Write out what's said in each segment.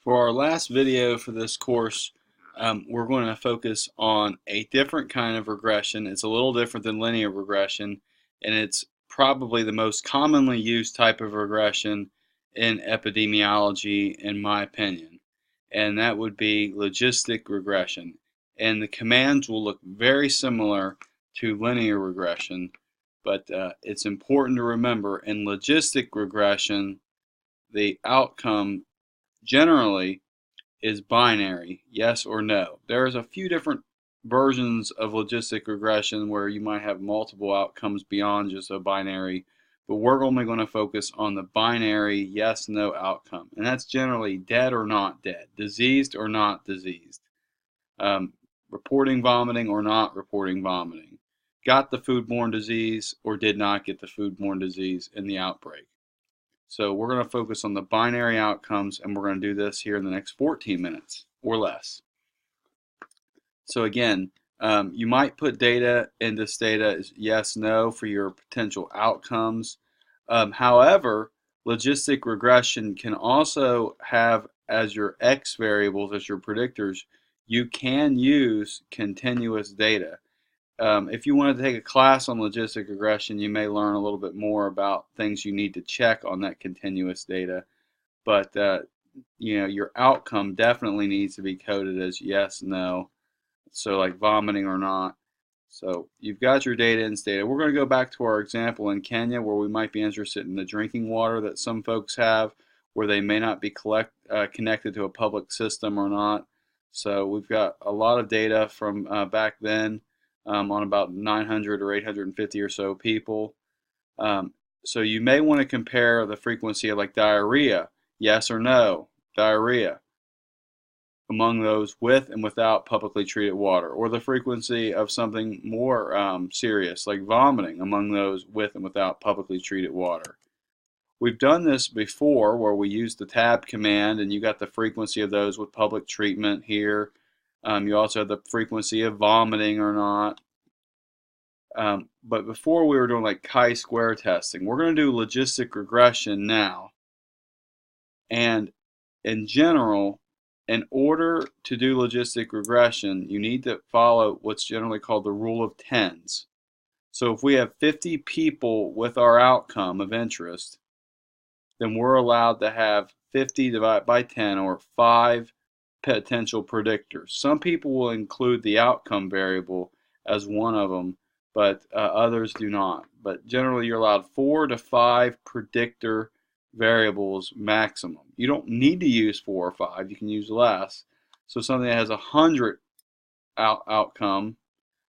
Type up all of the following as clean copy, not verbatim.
For our last video for this course, we're going to focus on a different kind of regression. It's a little different than linear regression, and it's probably the most commonly used type of regression in epidemiology, in my opinion, and that would be logistic regression. And the commands will look very similar to linear regression, but it's important to remember in logistic regression, the outcome generally is binary, yes or no. There's a few different versions of logistic regression where you might have multiple outcomes beyond just a binary, but we're only going to focus on the binary yes-no outcome, and that's generally dead or not dead, diseased or not diseased, reporting vomiting or not reporting vomiting, got the foodborne disease or did not get the foodborne disease in the outbreak. So we're going to focus on the binary outcomes, and we're going to do this here in the next 14 minutes or less. So again, you might put data into Stata as yes, no for your potential outcomes. However, logistic regression can also have as your X variables, as your predictors, you can use continuous data. If you wanted to take a class on logistic regression, you may learn a little bit more about things you need to check on that continuous data. But your outcome definitely needs to be coded as yes, no. So like vomiting or not. So you've got your data in Stata. We're going to go back to our example in Kenya where we might be interested in the drinking water that some folks have, where they may not be connected to a public system or not. So we've got a lot of data from back then. On about 900 or 850 or so people. So you may want to compare the frequency of like diarrhea, yes or no, diarrhea, among those with and without publicly treated water, or the frequency of something more serious like vomiting among those with and without publicly treated water. We've done this before where we used the tab command and you got the frequency of those with public treatment here. You also have the frequency of vomiting or not. But before we were doing like chi-square testing. We're going to do logistic regression now. And in general, in order to do logistic regression, you need to follow what's generally called the rule of tens. So if we have 50 people with our outcome of interest, then we're allowed to have 50 divided by 10, or 5 potential predictors. Some people will include the outcome variable as one of them, but others do not. But generally you're allowed 4 to 5 predictor variables maximum. You don't need to use 4 or 5, you can use less. So something that has 100 outcome,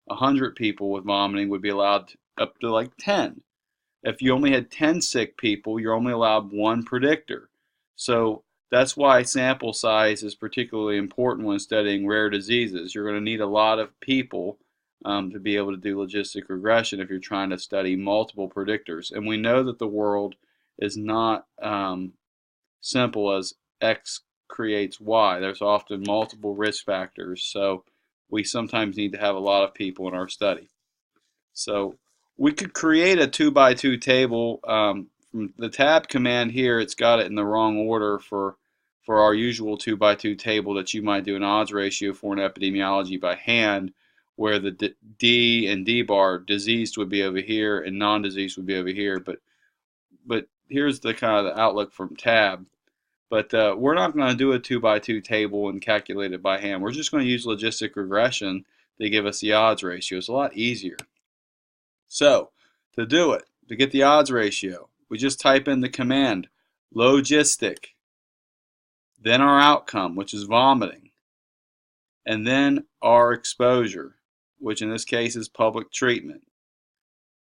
100 people with vomiting would be allowed up to like 10. If you only had 10 sick people, you're only allowed 1 predictor. So that's why sample size is particularly important when studying rare diseases. You're going to need a lot of people to be able to do logistic regression if you're trying to study multiple predictors. And we know that the world is not simple as X creates Y. There's often multiple risk factors, so we sometimes need to have a lot of people in our study. So we could create a 2x2 table. From the tab command here, it's got it in the wrong order for our usual 2x2 table that you might do an odds ratio for in epidemiology by hand, where the D and D bar, diseased would be over here and non-diseased would be over here. But here's the kind of the outlook from tab. But we're not going to do a 2x2 table and calculate it by hand. We're just going to use logistic regression to give us the odds ratio. It's a lot easier. So to do it, to get the odds ratio, we just type in the command logistic, then our outcome, which is vomiting, and then our exposure, which in this case is public treatment.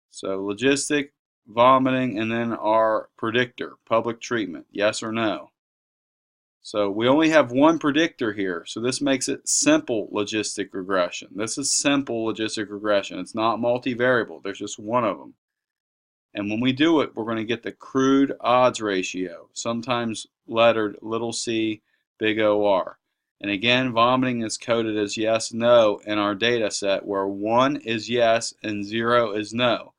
So logistic, vomiting, and then our predictor, public treatment, yes or no. So we only have 1 predictor here, so this makes it simple logistic regression. This is simple logistic regression. It's not multivariable. There's just one of them. And when we do it, we're going to get the crude odds ratio, sometimes lettered little c, big OR. And again, vomiting is coded as yes, no in our data set, where 1 is yes and 0 is no.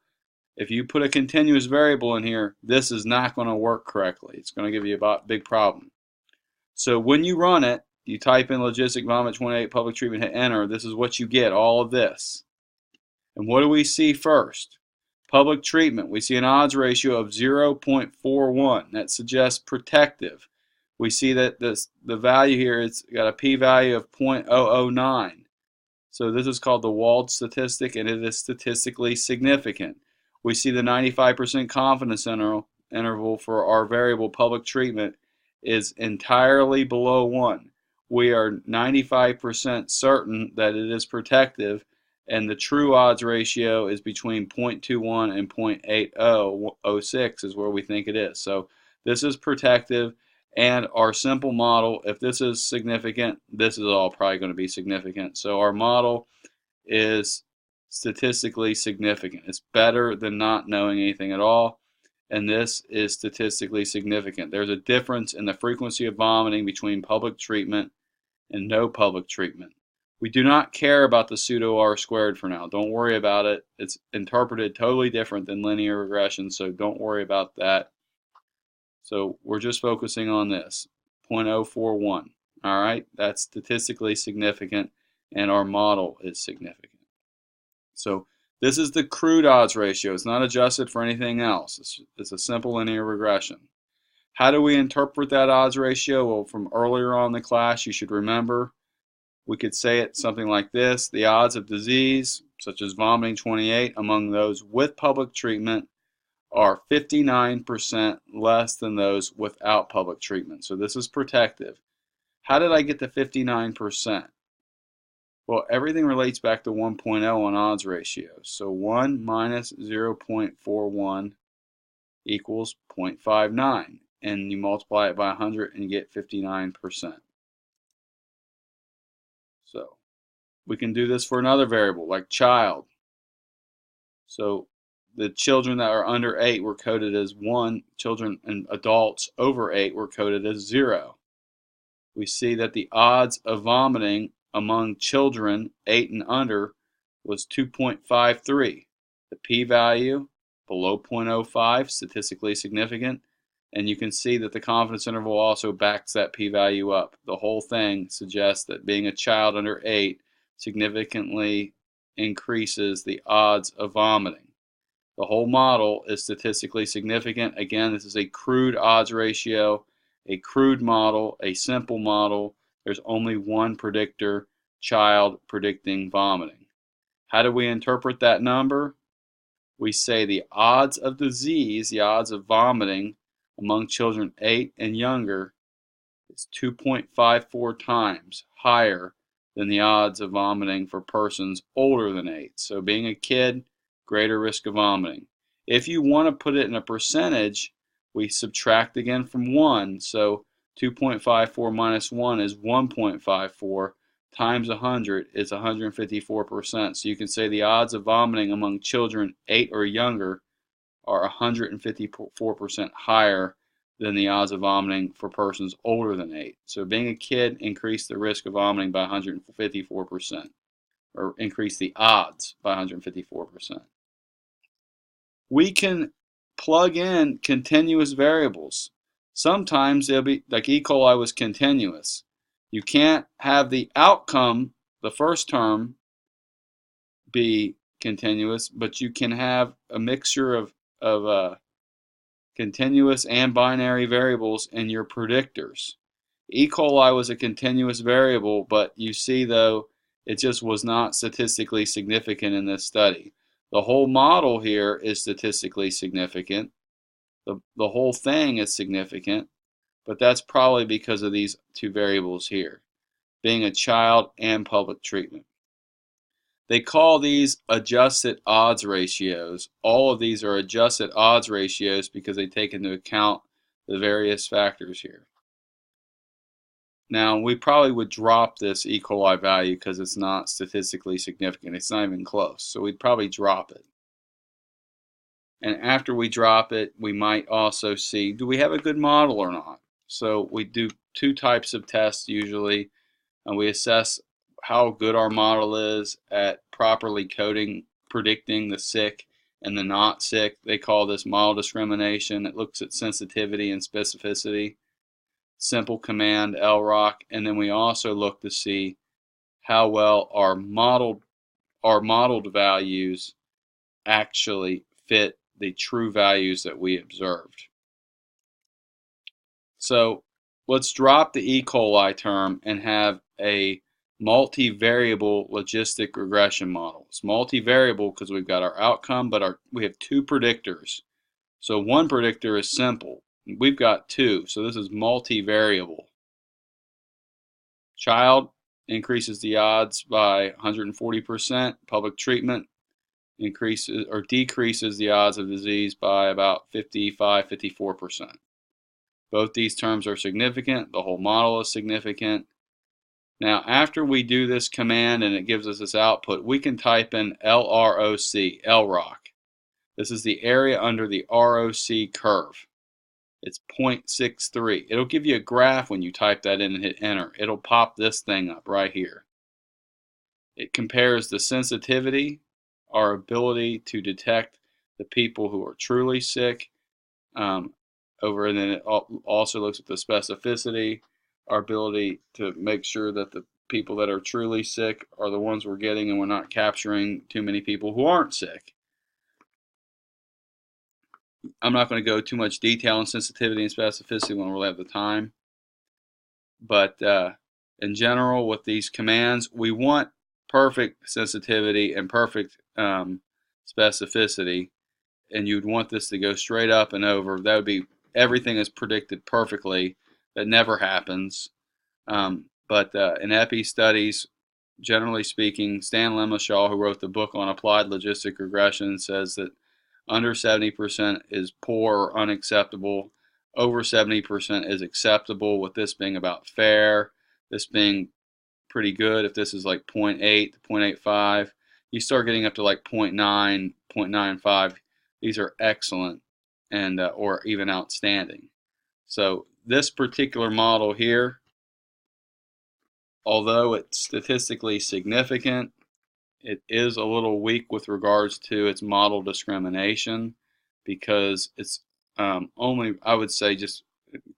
If you put a continuous variable in here, this is not going to work correctly. It's going to give you a big problem. So when you run it, you type in logistic vomit 28 public treatment, hit enter. This is what you get, all of this. And what do we see first? Public treatment, we see an odds ratio of 0.41. That suggests protective. We see that the value here, it's got a p-value of 0.009. So this is called the Wald statistic, and it is statistically significant. We see the 95% confidence interval for our variable public treatment is entirely below 1. We are 95% certain that it is protective, and the true odds ratio is between 0.21 and 0.8006 is where we think it is. So this is protective, and our simple model, if this is significant, this is all probably going to be significant. So our model is statistically significant. It's better than not knowing anything at all, and this is statistically significant. There's a difference in the frequency of vomiting between public treatment and no public treatment. We do not care about the pseudo R squared for now. Don't worry about it. It's interpreted totally different than linear regression, so don't worry about that. So we're just focusing on this, 0.041. All right, that's statistically significant, and our model is significant. So this is the crude odds ratio. It's not adjusted for anything else. It's a simple linear regression. How do we interpret that odds ratio? Well, from earlier on in the class, you should remember, we could say it something like this: the odds of disease, such as vomiting 28, among those with public treatment are 59% less than those without public treatment. So this is protective. How did I get to 59%? Well, everything relates back to 1.0 on odds ratios. So 1 minus 0.41 equals 0.59. And you multiply it by 100 and you get 59%. So we can do this for another variable, like child. So the children that are under 8 were coded as 1. Children and adults over 8 were coded as 0. We see that the odds of vomiting among children 8 and under was 2.53. The p-value below 0.05, statistically significant. And you can see that the confidence interval also backs that p-value up. The whole thing suggests that being a child under 8 significantly increases the odds of vomiting. The whole model is statistically significant. Again, this is a crude odds ratio, a crude model, a simple model. There's only one predictor, child predicting vomiting. How do we interpret that number? We say the odds of disease, the odds of vomiting among children 8 and younger is 2.54 times higher than the odds of vomiting for persons older than 8. So being a kid, greater risk of vomiting. If you want to put it in a percentage, we subtract again from 1. So 2.54 minus 1 is 1.54 times 100 is 154%. So you can say the odds of vomiting among children 8 or younger are 154% higher than the odds of vomiting for persons older than 8. So being a kid increased the risk of vomiting by 154%, or increased the odds by 154%. We can plug in continuous variables. Sometimes they'll be, like E. coli was continuous. You can't have the outcome, the first term, be continuous, but you can have a mixture of continuous and binary variables in your predictors. E. coli was a continuous variable, but you see, though, it just was not statistically significant in this study. The whole model here is statistically significant. The whole thing is significant, but that's probably because of these two variables here, being a child and public treatment. They call these adjusted odds ratios. All of these are adjusted odds ratios because they take into account the various factors here. Now, we probably would drop this E. coli value because it's not statistically significant. It's not even close. So we'd probably drop it. And after we drop it, we might also see, do we have a good model or not? So we do two types of tests usually, and we assess how good our model is at properly coding, predicting the sick and the not sick. They call this model discrimination. It looks at sensitivity and specificity. simple command LROC, and then we also look to see how well our modeled values actually fit the true values that we observed. So let's drop the E. coli term and have a multivariable logistic regression model. It's multivariable because we've got our outcome, but we have two predictors. So one predictor is simple. We've got two, so this is multivariable. Child increases the odds by 140%. Public treatment increases or decreases the odds of disease by about 54%. Both these terms are significant. The whole model is significant. Now, after we do this command and it gives us this output, we can type in LROC. This is the area under the ROC curve. It's 0.63. It'll give you a graph when you type that in and hit enter. It'll pop this thing up right here. It compares the sensitivity, our ability to detect the people who are truly sick, and then it also looks at the specificity, our ability to make sure that the people that are truly sick are the ones we're getting and we're not capturing too many people who aren't sick. I'm not going to go too much detail on sensitivity and specificity when we'll have the time. But in general, with these commands, we want perfect sensitivity and perfect specificity. And you'd want this to go straight up and over. That would be everything is predicted perfectly. That never happens. But in epi studies, generally speaking, Stan Lemeshaw, who wrote the book on applied logistic regression, says that under 70% is poor or unacceptable. Over 70% is acceptable, with this being about fair, this being pretty good. If this is like 0.8 to 0.85, you start getting up to like 0.9, 0.95. These are excellent and or even outstanding. So this particular model here, although it's statistically significant, it is a little weak with regards to its model discrimination, because it's only, I would say, just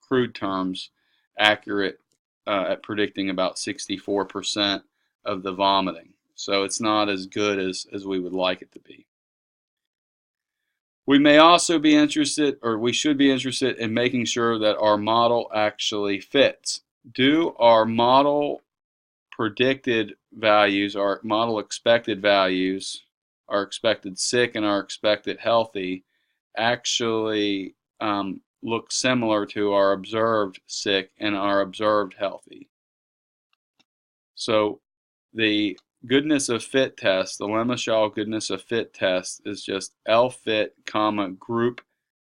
crude terms, accurate at predicting about 64% of the vomiting. So it's not as good as we would like it to be. We may also be interested, or we should be interested, in making sure that our model actually fits. Do our model predicted values, our model expected values, our expected sick and our expected healthy, actually look similar to our observed sick and our observed healthy? So the goodness of fit test, the Lemeshaw goodness of fit test, is just LFIT, group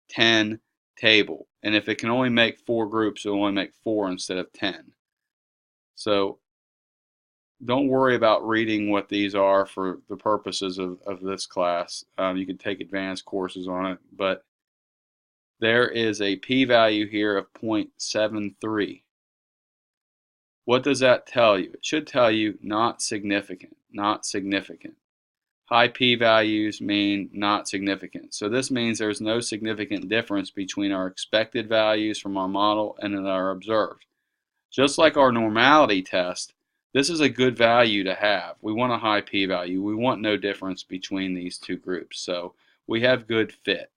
10 table. And if it can only make 4 groups, it'll only make 4 instead of 10. So don't worry about reading what these are for the purposes of this class. You can take advanced courses on it, but there is a p-value here of 0.73. What does that tell you? It should tell you not significant, not significant. High p-values mean not significant. So this means there's no significant difference between our expected values from our model and our observed. Just like our normality test, this is a good value to have. We want a high p-value. We want no difference between these two groups. So we have good fit.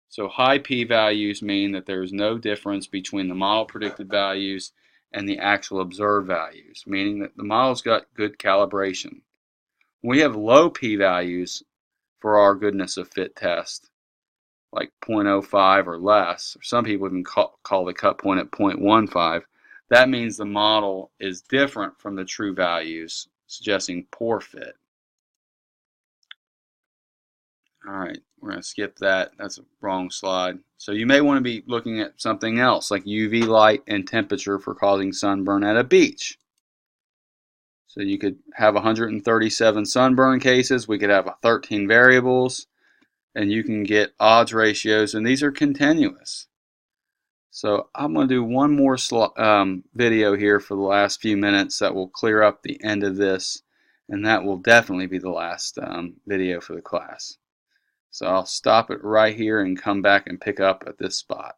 So high p-values mean that there is no difference between the model predicted values and the actual observed values, meaning that the model's got good calibration. We have low p-values for our goodness of fit test, like 0.05 or less. Some people even call the cut point at 0.15. That means the model is different from the true values, suggesting poor fit. All right, we're going to skip that. That's a wrong slide. So you may want to be looking at something else, like UV light and temperature for causing sunburn at a beach. So you could have 137 sunburn cases. We could have 13 variables, and you can get odds ratios, and these are continuous. So I'm going to do one more video here for the last few minutes that will clear up the end of this, and that will definitely be the last video for the class. So I'll stop it right here and come back and pick up at this spot.